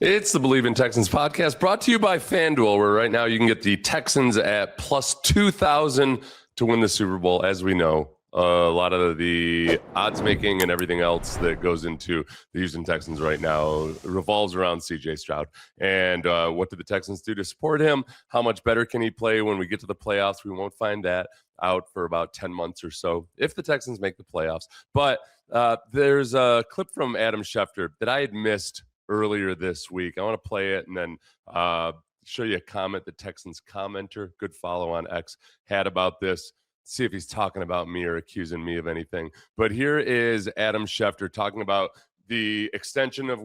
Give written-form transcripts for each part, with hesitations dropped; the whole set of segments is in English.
It's the Bleav in Texans podcast brought to you by FanDuel, where right now you can get the Texans at plus 2,000 to win the Super Bowl. As we know, a lot of the odds making and everything else that goes into the Houston Texans right now revolves around CJ Stroud. And what do the Texans do to support him? How much better can he play when we get to the playoffs? We won't find that out for about 10 months or so if the Texans make the playoffs. But there's a clip from Adam Schefter that I had missed earlier this week. I want to play it and then show you a comment the Texans commenter, good follow on X, had about this. See if he's talking about me or accusing me of anything. But here is Adam Schefter talking about the extension of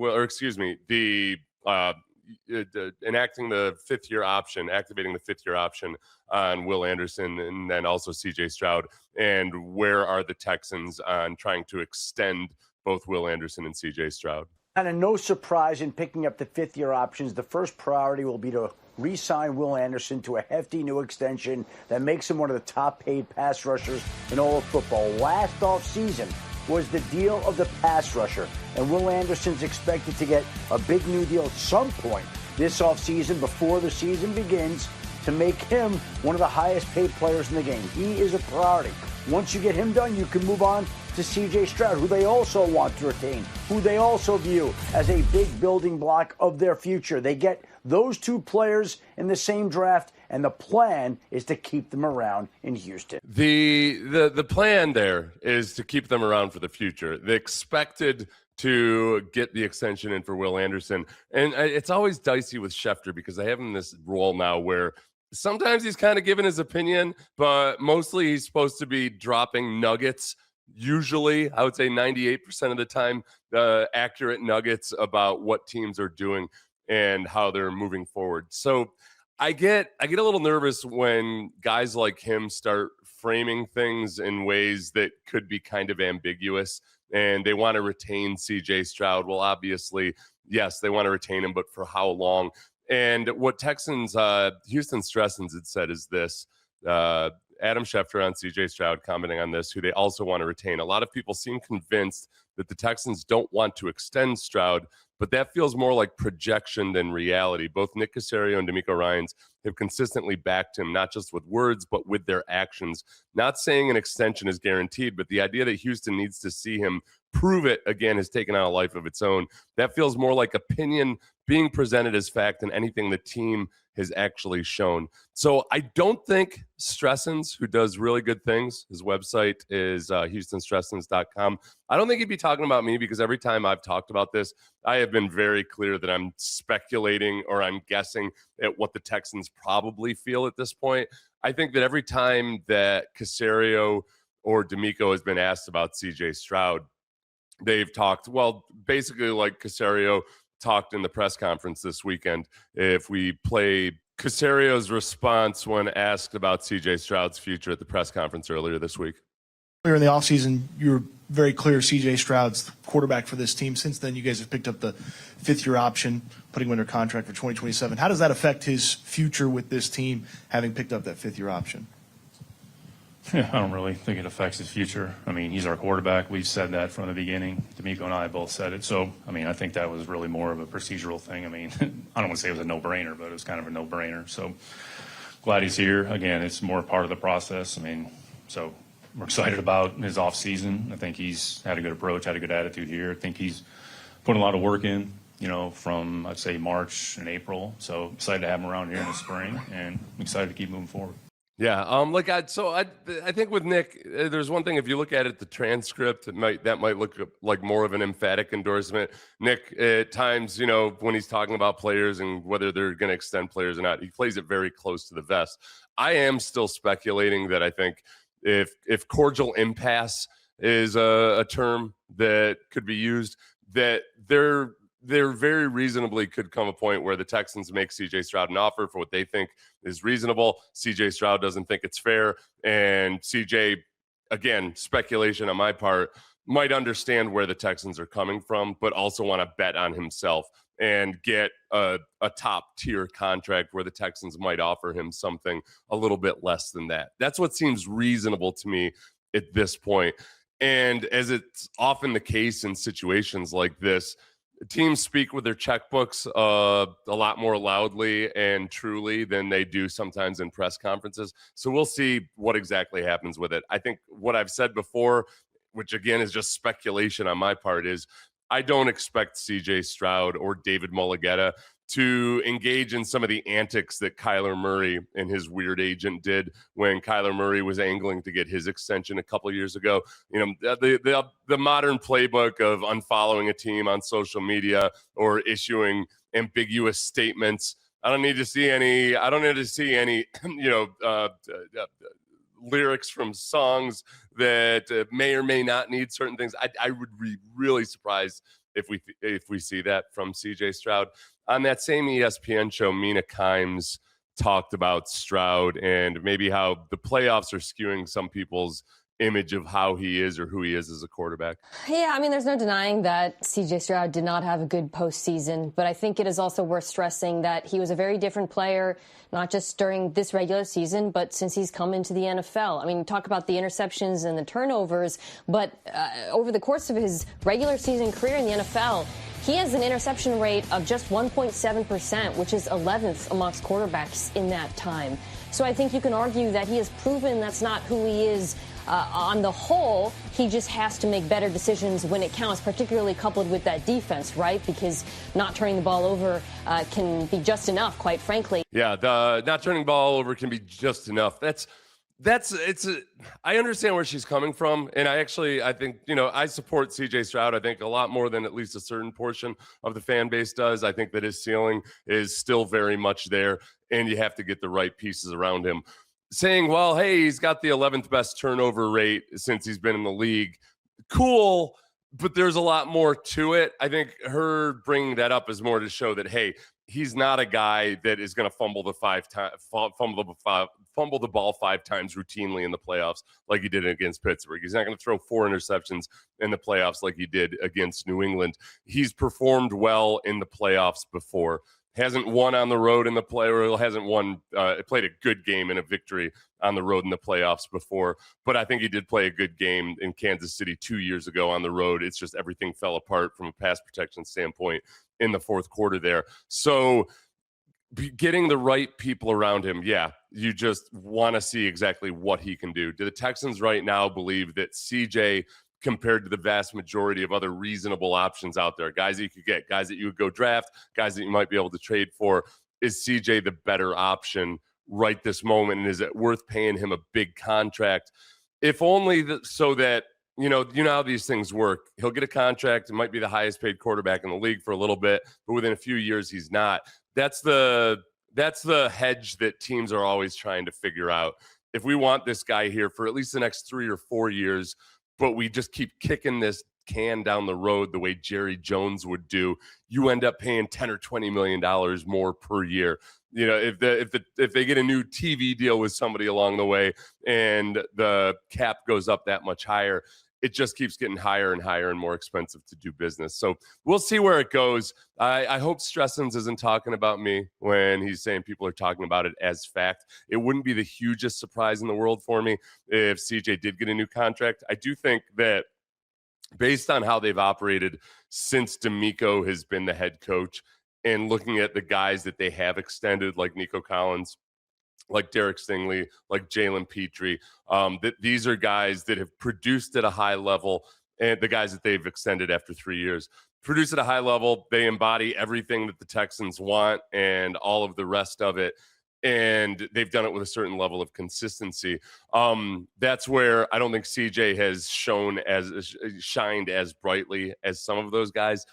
enacting the fifth-year option, activating the fifth-year option on Will Anderson, and then also CJ Stroud, and where are the Texans on trying to extend both Will Anderson and CJ Stroud. And no surprise in picking up the fifth-year options. The first priority will be to re-sign Will Anderson to a hefty new extension that makes him one of the top-paid pass rushers in all of football. Last offseason was the deal of the pass rusher, and Will Anderson's expected to get a big new deal at some point this offseason before the season begins to make him one of the highest-paid players in the game. He is a priority. Once you get him done, you can move on to CJ Stroud, who they also want to retain, who they also view as a big building block of their future. They get those two players in the same draft, and the plan is to keep them around in Houston. The plan there is to keep them around for the future. They expected to get the extension in for Will Anderson. And it's always dicey with Schefter because they have him in this role now where sometimes he's kind of giving his opinion, but mostly he's supposed to be dropping nuggets. Usually, I would say 98% of the time, accurate nuggets about what teams are doing and how they're moving forward. So I get a little nervous when guys like him start framing things in ways that could be kind of ambiguous, and they want to retain CJ Stroud. Well, obviously, yes, they want to retain him, but for how long? And what Texans, Houston Texans had said is this, Adam Schefter on CJ Stroud commenting on this, who they also want to retain. A lot of people seem convinced that the Texans don't want to extend Stroud, but that feels more like projection than reality. Both Nick Caserio and DeMeco Ryans have consistently backed him, not just with words, but with their actions. Not saying an extension is guaranteed, but the idea that Houston needs to see him prove it again has taken on a life of its own. That feels more like opinion being presented as fact than anything the team has actually shown. So I don't think Stressens, who does really good things, his website is HoustonStressens.com. I don't think he'd be talking about me because every time I've talked about this, I have been very clear that I'm speculating or I'm guessing at what the Texans probably feel at this point. I think that every time that Caserio or DeMeco has been asked about CJ Stroud, they've talked, well, basically like Caserio talked in the press conference this weekend. If we play Caserio's response when asked about CJ Stroud's future at the press conference earlier this week. Earlier in the offseason, you were very clear CJ Stroud's the quarterback for this team. Since then, you guys have picked up the fifth-year option, putting him under contract for 2027. How does that affect his future with this team, having picked up that fifth-year option? Yeah, I don't really think it affects his future. I mean, he's our quarterback. We've said that from the beginning. DeMeco and I both said it. So, I mean, I think that was really more of a procedural thing. I mean, I don't want to say it was a no-brainer, but it was kind of a no-brainer. So, glad he's here. Again, it's more part of the process. I mean, so we're excited about his offseason. I think he's had a good approach, had a good attitude here. I think he's put a lot of work in, from, I'd say, March and April. So, excited to have him around here in the spring, and I'm excited to keep moving forward. Yeah, I think with Nick, there's one thing. If you look at it, the transcript, that might look like more of an emphatic endorsement. Nick, at times, when he's talking about players and whether they're going to extend players or not, he plays it very close to the vest. I am still speculating that I think if cordial impasse is a term that could be used, that there very reasonably could come a point where the Texans make CJ Stroud an offer for what they think is reasonable. CJ Stroud doesn't think it's fair. And CJ, again, speculation on my part, might understand where the Texans are coming from, but also want to bet on himself and get a top tier contract where the Texans might offer him something a little bit less than that. That's what seems reasonable to me at this point. And as it's often the case in situations like this, teams speak with their checkbooks a lot more loudly and truly than they do sometimes in press conferences. So we'll see what exactly happens with it. I think what I've said before, which again is just speculation on my part, is I don't expect CJ Stroud or David Mulligetta to engage in some of the antics that Kyler Murray and his weird agent did when Kyler Murray was angling to get his extension a couple years ago. You know, the modern playbook of unfollowing a team on social media or issuing ambiguous statements. I don't need to see any, lyrics from songs that may or may not need certain things. I would be really surprised if we see that from CJ Stroud. On that same ESPN show, Mina Kimes talked about Stroud and maybe how the playoffs are skewing some people's image of how he is or who he is as a quarterback. Yeah, I mean, there's no denying that CJ Stroud did not have a good postseason, but I think it is also worth stressing that he was a very different player, not just during this regular season, but since he's come into the NFL. I mean, talk about the interceptions and the turnovers, but over the course of his regular season career in the NFL, he has an interception rate of just 1.7%, which is 11th amongst quarterbacks in that time. So I think you can argue that he has proven that's not who he is on the whole. He just has to make better decisions when it counts, particularly coupled with that defense, right? Because not turning the ball over can be just enough, quite frankly. Yeah, the not turning the ball over can be just enough. I understand where she's coming from. And I think, I support CJ Stroud. I think a lot more than at least a certain portion of the fan base does. I think that his ceiling is still very much there, and you have to get the right pieces around him. Saying, well, hey, he's got the 11th best turnover rate since he's been in the league. Cool. But there's a lot more to it. I think her bringing that up is more to show that, hey, he's not a guy that is going to fumble the ball 5 times routinely in the playoffs like he did against Pittsburgh. He's not going to throw 4 interceptions in the playoffs like he did against New England. He's performed well in the playoffs before. Hasn't won on the road in the play, or hasn't won, played a good game in a victory on the road in the playoffs before. But I think he did play a good game in Kansas City 2 years ago on the road. It's just everything fell apart from a pass protection standpoint in the fourth quarter there. So getting the right people around him, yeah, you just want to see exactly what he can do. Do the Texans right now believe that CJ, compared to the vast majority of other reasonable options out there, guys that you could get, guys that you would go draft, guys that you might be able to trade for, is CJ the better option right this moment? And is it worth paying him a big contract? If only so that, you know how these things work. He'll get a contract. It might be the highest paid quarterback in the league for a little bit, but within a few years, he's not. That's the hedge that teams are always trying to figure out. If we want this guy here for at least the next 3 or 4 years, but we just keep kicking this can down the road the way Jerry Jones would do, you end up paying $10 or $20 million more per year. If they get a new TV deal with somebody along the way and the cap goes up that much higher, it just keeps getting higher and higher and more expensive to do business. So we'll see where it goes. I hope Stressens isn't talking about me when he's saying people are talking about it as fact. It wouldn't be the hugest surprise in the world for me if CJ did get a new contract. I do think that based on how they've operated since D'Amico has been the head coach, and looking at the guys that they have extended, like Nico Collins, like Derek Stingley, like Jalen Petrie, that these are guys that have produced at a high level, and the guys that they've extended after 3 years produce at a high level. They embody everything that the Texans want and all of the rest of it, and they've done it with a certain level of consistency. That's where I don't think CJ has shined as brightly as some of those guys.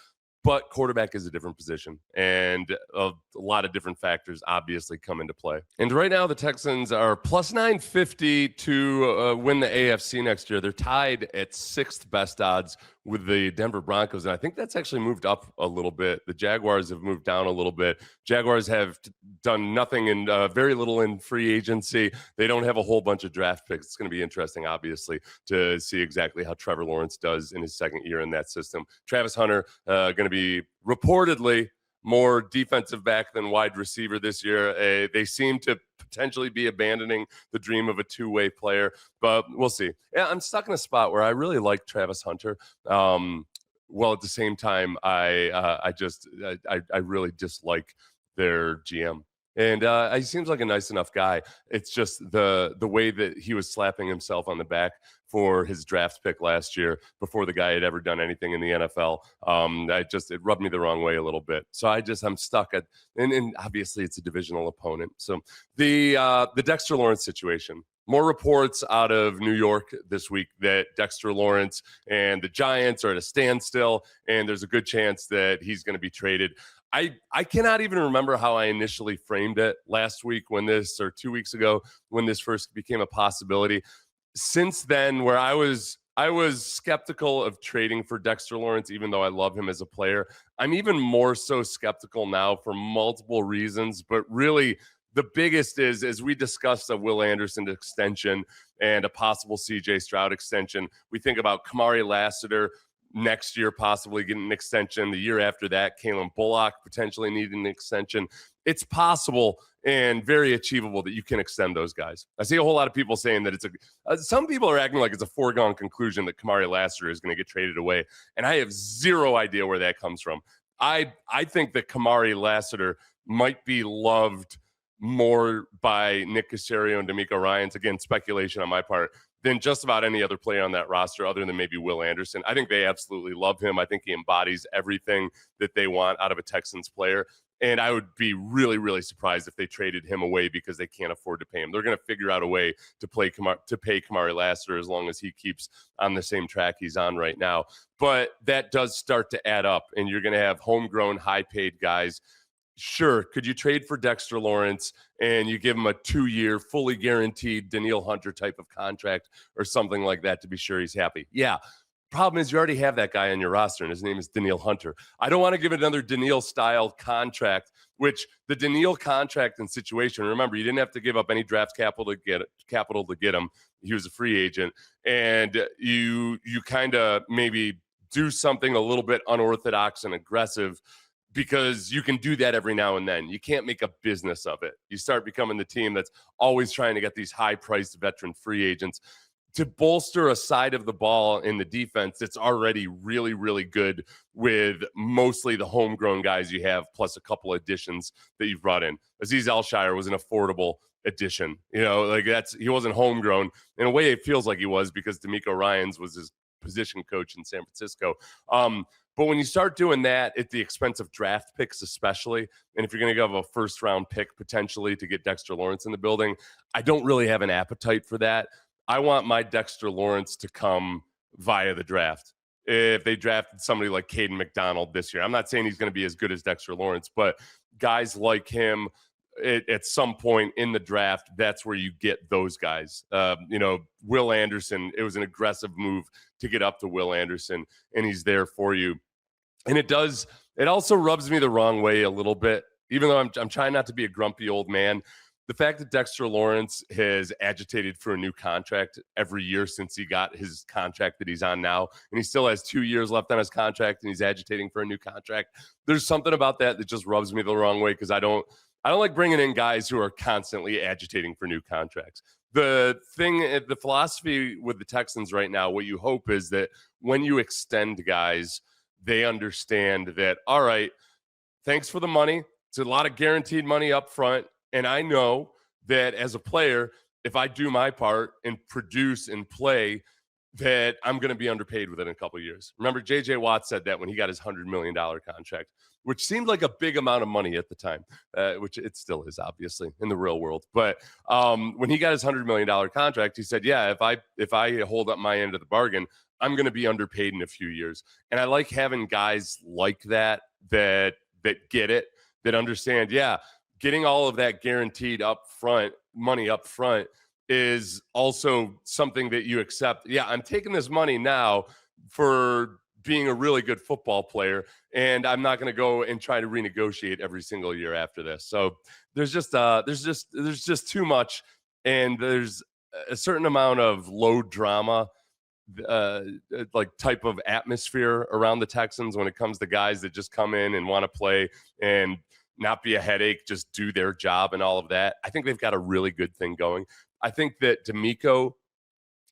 But quarterback is a different position, and a lot of different factors obviously come into play. And right now, the Texans are plus 950 to win the AFC next year. They're tied at 6th best odds with the Denver Broncos, and I think that's actually moved up a little bit. The Jaguars have moved down a little bit. Jaguars have done nothing and very little in free agency. They don't have a whole bunch of draft picks. It's going to be interesting, obviously, to see exactly how Trevor Lawrence does in his second year in that system. Travis Hunter going to be reportedly more defensive back than wide receiver this year. They seem to potentially be abandoning the dream of a two-way player, but we'll see. Yeah, I'm stuck in a spot where I really like Travis Hunter. while at the same time, I really dislike their GM. And he seems like a nice enough guy. It's just the way that he was slapping himself on the back for his draft pick last year before the guy had ever done anything in the NFL. It rubbed me the wrong way a little bit. So I'm stuck at, and obviously it's a divisional opponent. So the Dexter Lawrence situation. More reports out of New York this week that Dexter Lawrence and the Giants are at a standstill, and there's a good chance that he's going to be traded. I cannot even remember how I initially framed it last week or 2 weeks ago when this first became a possibility. Since then, where I was skeptical of trading for Dexter Lawrence, even though I love him as a player, I'm even more so skeptical now for multiple reasons. But really, the biggest is, as we discussed, a Will Anderson extension and a possible CJ Stroud extension. We think about Kamari Lassiter next year possibly getting an extension. The year after that, Kalen Bullock potentially needing an extension. It's possible and very achievable that you can extend those guys. I see a whole lot of people saying that some people are acting like it's a foregone conclusion that Kamari Lassiter is going to get traded away, and I have zero idea where that comes from. I think that Kamari Lassiter might be loved more by Nick Caserio and D'Amico Ryans, again, speculation on my part, than just about any other player on that roster other than maybe Will Anderson. I think they absolutely love him. I think he embodies everything that they want out of a Texans player. And I would be really, really surprised if they traded him away because they can't afford to pay him. They're going to figure out a way to pay Kamari Lassiter as long as he keeps on the same track he's on right now. But that does start to add up, and you're going to have homegrown, high-paid guys. Sure, could you trade for Dexter Lawrence and you give him a 2-year, fully guaranteed Danielle Hunter type of contract or something like that to be sure he's happy? Yeah. Problem is you already have that guy on your roster, and his name is Danielle Hunter. I don't want to give it another Danielle-style contract, which the Danielle contract and situation, remember, you didn't have to give up any draft capital to get him. He was a free agent, and you kind of maybe do something a little bit unorthodox and aggressive because you can do that every now and then. You can't make a business of it. You start becoming the team that's always trying to get these high-priced veteran free agents to bolster a side of the ball in the defense that's already really, really good with mostly the homegrown guys you have, plus a couple additions that you've brought in. Azeez Al-Shaair was an affordable addition. He wasn't homegrown. In a way, it feels like he was because D'Amico Ryans was his position coach in San Francisco. But when you start doing that at the expense of draft picks, especially, and if you're going to give a first-round pick potentially to get Dexter Lawrence in the building, I don't really have an appetite for that. I want my Dexter Lawrence to come via the draft. If they drafted somebody like Caden McDonald this year, I'm not saying he's going to be as good as Dexter Lawrence, but guys like him at some point in the draft, that's where you get those guys. Will Anderson, it was an aggressive move to get up to Will Anderson, and he's there for you. And it also rubs me the wrong way a little bit, even though I'm trying not to be a grumpy old man. The fact that Dexter Lawrence has agitated for a new contract every year since he got his contract that he's on now, and he still has 2 years left on his contract, and he's agitating for a new contract. There's something about that just rubs me the wrong way because I don't like bringing in guys who are constantly agitating for new contracts. The philosophy with the Texans right now, what you hope is that when you extend guys, they understand that, all right, thanks for the money. It's a lot of guaranteed money up front. And I know that as a player, if I do my part and produce and play, that I'm going to be underpaid within a couple of years. Remember, J.J. Watt said that when he got his $100 million contract, which seemed like a big amount of money at the time, which it still is, obviously, in the real world. But when he got his $100 million contract, he said, yeah, if I hold up my end of the bargain, I'm going to be underpaid in a few years. And I like having guys like that get it, that understand, yeah, getting all of that guaranteed money up front is also something that you accept. Yeah, I'm taking this money now for being a really good football player, and I'm not going to go and try to renegotiate every single year after this. So there's just too much, and there's a certain amount of low drama type of atmosphere around the Texans when it comes to guys that just come in and want to play and not be a headache, just do their job and all of that. I think they've got a really good thing going. I think that D'Amico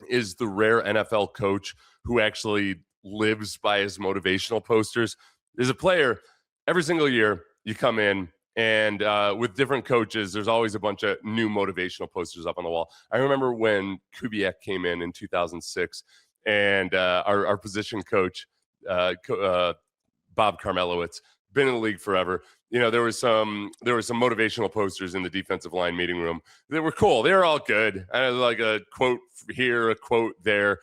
is the rare NFL coach who actually lives by his motivational posters. There's a player every single year you come in, and with different coaches, there's always a bunch of new motivational posters up on the wall. I remember when Kubiak came in 2006, and our position coach, Bob Karmelowitz, been in the league forever. There was some motivational posters in the defensive line meeting room. They were cool. They were all good. I had like a quote here, a quote there,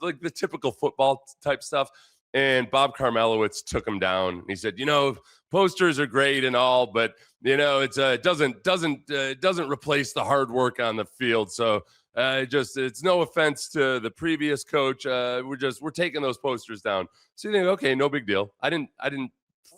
like the typical football type stuff. And Bob Karmelowitz took him down. He said, posters are great and all, but it doesn't replace the hard work on the field. So it's no offense to the previous coach. We're taking those posters down. So you think, okay, no big deal. I didn't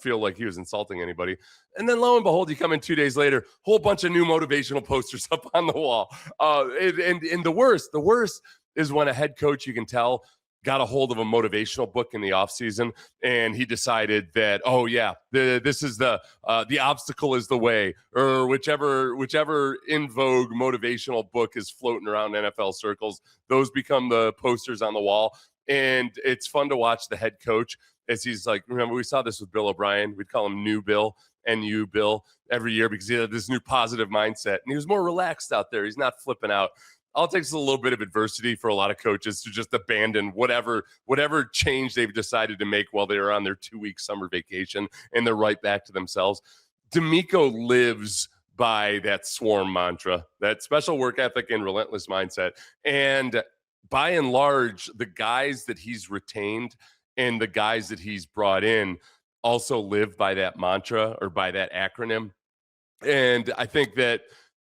feel like he was insulting anybody. And then lo and behold, you come in 2 days later, whole bunch of new motivational posters up on the wall. And the worst is when a head coach, you can tell, got a hold of a motivational book in the offseason, and he decided that, oh yeah, this is the obstacle is the way, or whichever in vogue motivational book is floating around NFL circles, those become the posters on the wall. And it's fun to watch the head coach as he's like, remember, we saw this with Bill O'Brien. We'd call him New Bill, NU Bill, every year because he had this new positive mindset, and he was more relaxed out there. He's not flipping out. All it takes is a little bit of adversity for a lot of coaches to just abandon whatever change they've decided to make while they are on their 2-week summer vacation, and they're right back to themselves. DeMeco lives by that swarm mantra, that special work ethic and relentless mindset. And by and large, the guys that he's retained and the guys that he's brought in also live by that mantra or by that acronym. And I think that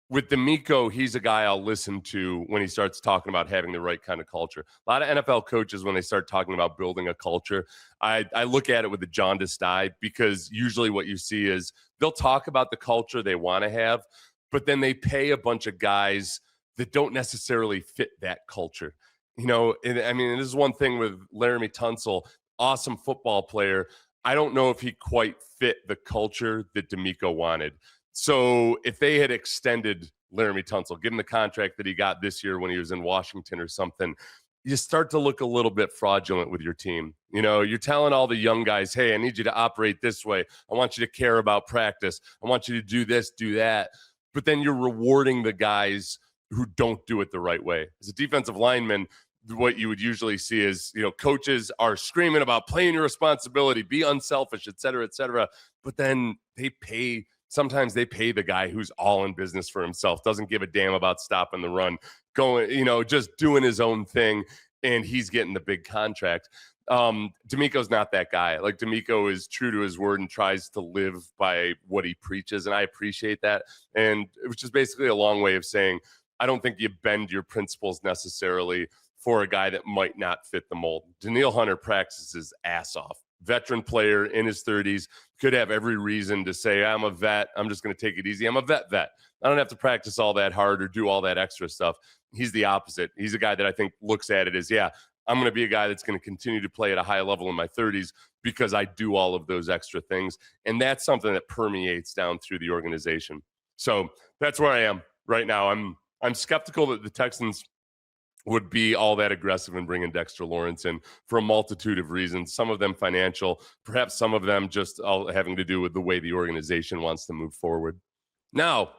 with DeMeco, he's a guy I'll listen to when he starts talking about having the right kind of culture. A lot of NFL coaches, when they start talking about building a culture, I look at it with a jaundiced eye, because usually what you see is they'll talk about the culture they want to have, but then they pay a bunch of guys that don't necessarily fit that culture. And this is one thing with Laramie Tunsil, awesome football player. I don't know if he quite fit the culture that DeMeco wanted. So if they had extended Laramie Tunsil, given the contract that he got this year when he was in Washington or something, you start to look a little bit fraudulent with your team. You're telling all the young guys, hey, I need you to operate this way. I want you to care about practice. I want you to do this, do that. But then you're rewarding the guys who don't do it the right way. As a defensive lineman, what you would usually see is, coaches are screaming about playing your responsibility, be unselfish, et cetera, but then sometimes they pay the guy who's all in business for himself, doesn't give a damn about stopping the run, going, just doing his own thing, and he's getting the big contract. DeMeco's not that guy. Like, DeMeco is true to his word and tries to live by what he preaches, and I appreciate that. And which is basically a long way of saying, I don't think you bend your principles necessarily for a guy that might not fit the mold. Danielle Hunter practices his ass off. Veteran player in his 30s, could have every reason to say, I'm a vet, I'm just going to take it easy. I'm a vet. I don't have to practice all that hard or do all that extra stuff. He's the opposite. He's a guy that I think looks at it as, yeah, I'm going to be a guy that's going to continue to play at a high level in my 30s because I do all of those extra things. And that's something that permeates down through the organization. So that's where I am right now. I'm skeptical that the Texans would be all that aggressive in bringing Dexter Lawrence in for a multitude of reasons, some of them financial, perhaps some of them just all having to do with the way the organization wants to move forward. Now,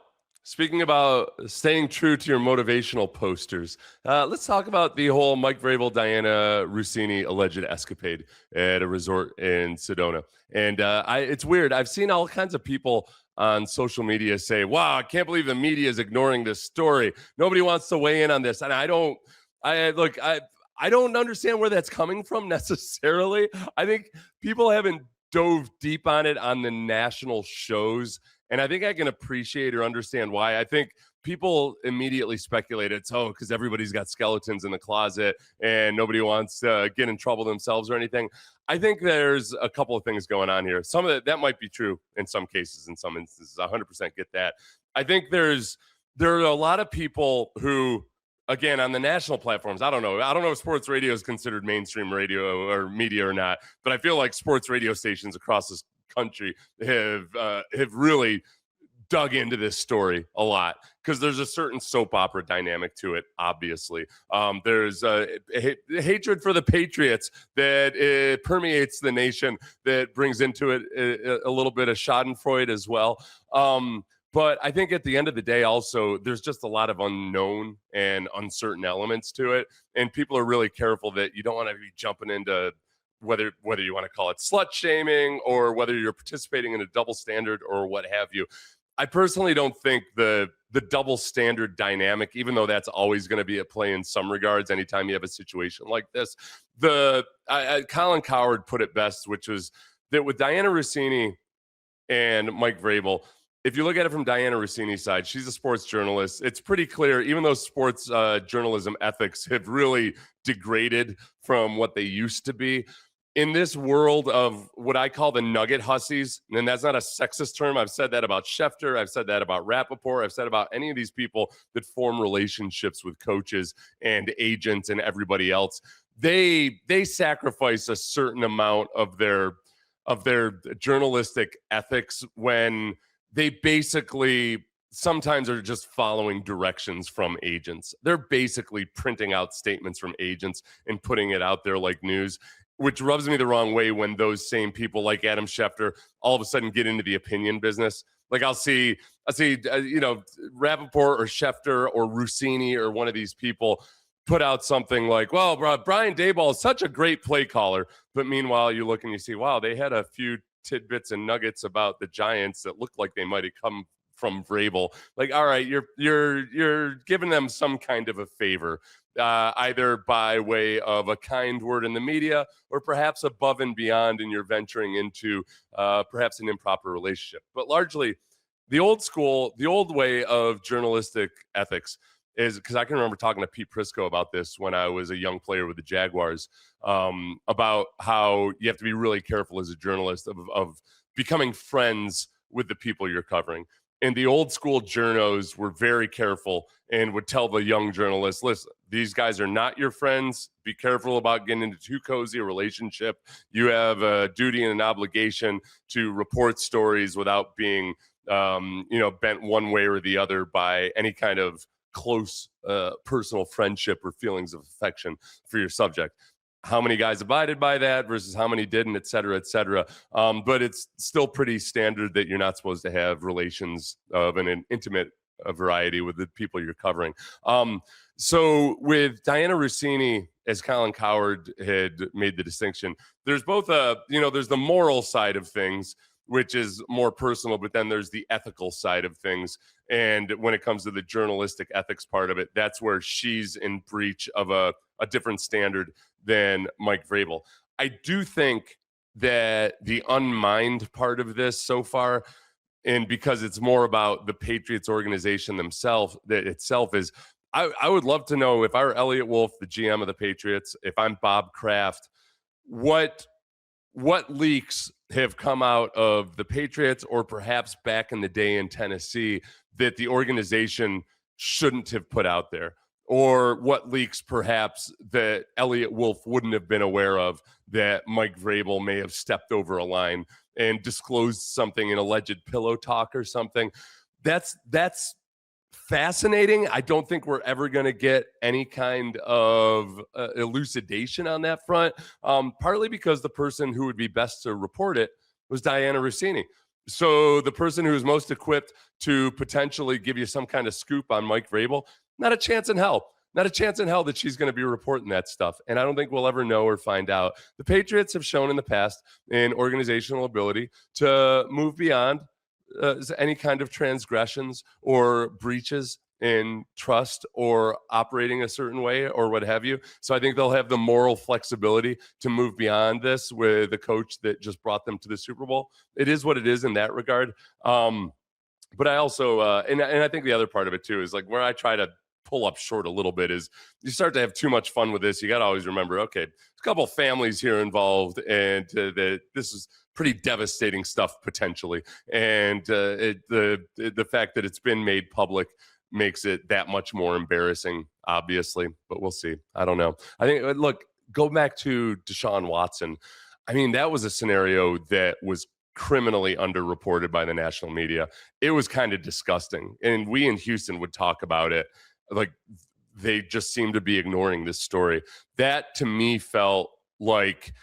speaking about staying true to your motivational posters, let's talk about the whole Mike Vrabel, Diana Rossini alleged escapade at a resort in Sedona. And it's weird. I've seen all kinds of people on social media say, wow, I can't believe the media is ignoring this story. Nobody wants to weigh in on this. And I don't understand where that's coming from necessarily. I think people haven't dove deep on it on the national shows. And I think I can appreciate or understand why. I think people immediately speculate it's, because everybody's got skeletons in the closet and nobody wants to get in trouble themselves or anything. I think there's a couple of things going on here. Some of that might be true in some cases, in some instances. 100% get that. I think there are a lot of people who, again, on the national platforms, I don't know if sports radio is considered mainstream radio or media or not, but I feel like sports radio stations across this country have really dug into this story a lot because there's a certain soap opera dynamic to it, obviously. There's a hatred for the Patriots that permeates the nation that brings into it a little bit of schadenfreude as well. But I think at the end of the day, also, there's just a lot of unknown and uncertain elements to it. And people are really careful that you don't want to be jumping into whether you want to call it slut shaming or whether you're participating in a double standard or what have you. I personally don't think the double standard dynamic, even though that's always going to be at play in some regards, anytime you have a situation like this, Colin Cowherd put it best, which was that with Diana Rossini and Mike Vrabel, if you look at it from Diana Rossini's side, she's a sports journalist. It's pretty clear, even though sports journalism ethics have really degraded from what they used to be, in this world of what I call the nugget hussies, and that's not a sexist term. I've said that about Schefter. I've said that about Rappaport. I've said about any of these people that form relationships with coaches and agents and everybody else. They sacrifice a certain amount of their journalistic ethics when they basically sometimes are just following directions from agents. They're basically printing out statements from agents and putting it out there like news, which rubs me the wrong way when those same people like Adam Schefter all of a sudden get into the opinion business. Like I'll see, Rappaport or Schefter or Rossini or one of these people put out something like, well, Brian Daboll is such a great play caller. But meanwhile, you look and you see, wow, they had a few tidbits and nuggets about the Giants that looked like they might have come from Vrabel. Like, all right, you're giving them some kind of a favor, either by way of a kind word in the media or perhaps above and beyond, and you're venturing into perhaps an improper relationship. But largely, the old way of journalistic ethics is, because I can remember talking to Pete Prisco about this when I was a young player with the Jaguars, about how you have to be really careful as a journalist of becoming friends with the people you're covering. And the old school journos were very careful and would tell the young journalists, listen, these guys are not your friends. Be careful about getting into too cozy a relationship. You have a duty and an obligation to report stories without being, bent one way or the other by any kind of close personal friendship or feelings of affection for your subject. How many guys abided by that versus how many didn't, et cetera, et cetera. But it's still pretty standard that you're not supposed to have relations of an intimate variety with the people you're covering. So with Diana Rossini, as Colin Cowherd had made the distinction, there's both there's the moral side of things, which is more personal, but then there's the ethical side of things. And when it comes to the journalistic ethics part of it, that's where she's in breach of a different standard than Mike Vrabel. I do think that the unmined part of this so far, and because it's more about the Patriots organization themselves, that itself is, I would love to know, if I were Elliot Wolf, the GM of the Patriots, if I'm Bob Kraft, what leaks have come out of the Patriots or perhaps back in the day in Tennessee that the organization shouldn't have put out there, or what leaks perhaps that Elliot Wolf wouldn't have been aware of that Mike Vrabel may have stepped over a line and disclosed something in alleged pillow talk or something. That's fascinating. I don't think we're ever going to get any kind of elucidation on that front, partly because the person who would be best to report it was Diana Rossini. So the person who is most equipped to potentially give you some kind of scoop on Mike Vrabel, not a chance in hell. Not a chance in hell that she's going to be reporting that stuff. And I don't think we'll ever know or find out. The Patriots have shown in the past an organizational ability to move beyond any kind of transgressions or breaches in trust or operating a certain way or what have you. So I think they'll have the moral flexibility to move beyond this with a coach that just brought them to the Super Bowl. It is what it is in that regard. But I also, and I think the other part of it too is like where I try to pull up short a little bit is you start to have too much fun with this. You got to always remember, okay, there's a couple of families here involved, and this is pretty devastating stuff potentially. And the fact that it's been made public makes it that much more embarrassing, obviously. But we'll see. I don't know. I think, look, go back to Deshaun Watson. I mean, that was a scenario that was criminally underreported by the national media. It was kind of disgusting. And we in Houston would talk about it like they just seemed to be ignoring this story. That to me felt like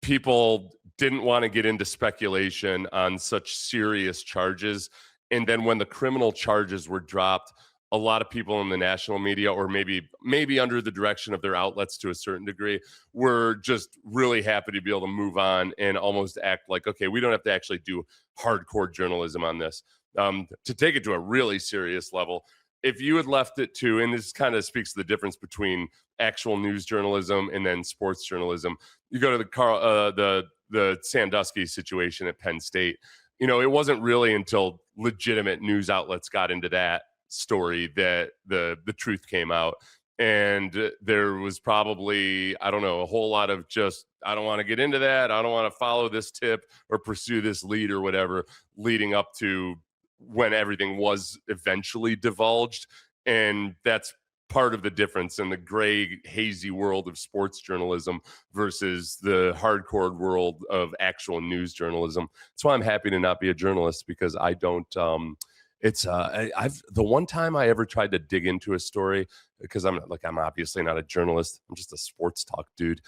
people didn't want to get into speculation on such serious charges. And then when the criminal charges were dropped, a lot of people in the national media, or maybe under the direction of their outlets to a certain degree, were just really happy to be able to move on and almost act like, okay, we don't have to actually do hardcore journalism on this. To take it to a really serious level, if you had left it to, and this kind of speaks to the difference between actual news journalism and then sports journalism, you go to the Sandusky situation at Penn State. It wasn't really until legitimate news outlets got into that story that the truth came out. And there was probably, I don't know, a whole lot of just, I don't want to get into that. I don't want to follow this tip or pursue this lead or whatever, leading up to when everything was eventually divulged. And that's part of the difference in the gray, hazy world of sports journalism versus the hardcore world of actual news journalism. That's why I'm happy to not be a journalist, because I don't, I've the one time I ever tried to dig into a story, because I'm obviously not a journalist. I'm just a sports talk dude.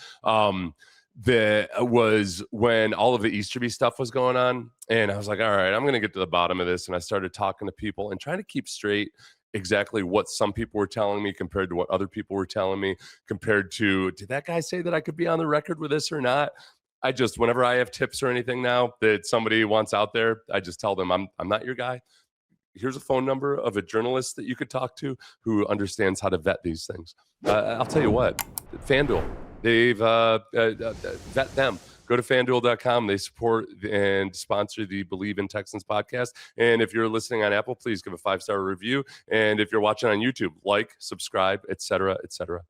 That was when all of the Easterby stuff was going on. And I was like, all right, I'm going to get to the bottom of this. And I started talking to people and trying to keep straight exactly what some people were telling me compared to what other people were telling me, compared to, did that guy say that I could be on the record with this or not? I just, whenever I have tips or anything now that somebody wants out there, I just tell them, I'm not your guy. Here's a phone number of a journalist that you could talk to who understands how to vet these things. I'll tell you what, FanDuel, they've vet them. Go to FanDuel.com. They support and sponsor the Bleav in Texans podcast. And if you're listening on Apple, please give a 5-star review. And if you're watching on YouTube, like, subscribe, et cetera, et cetera.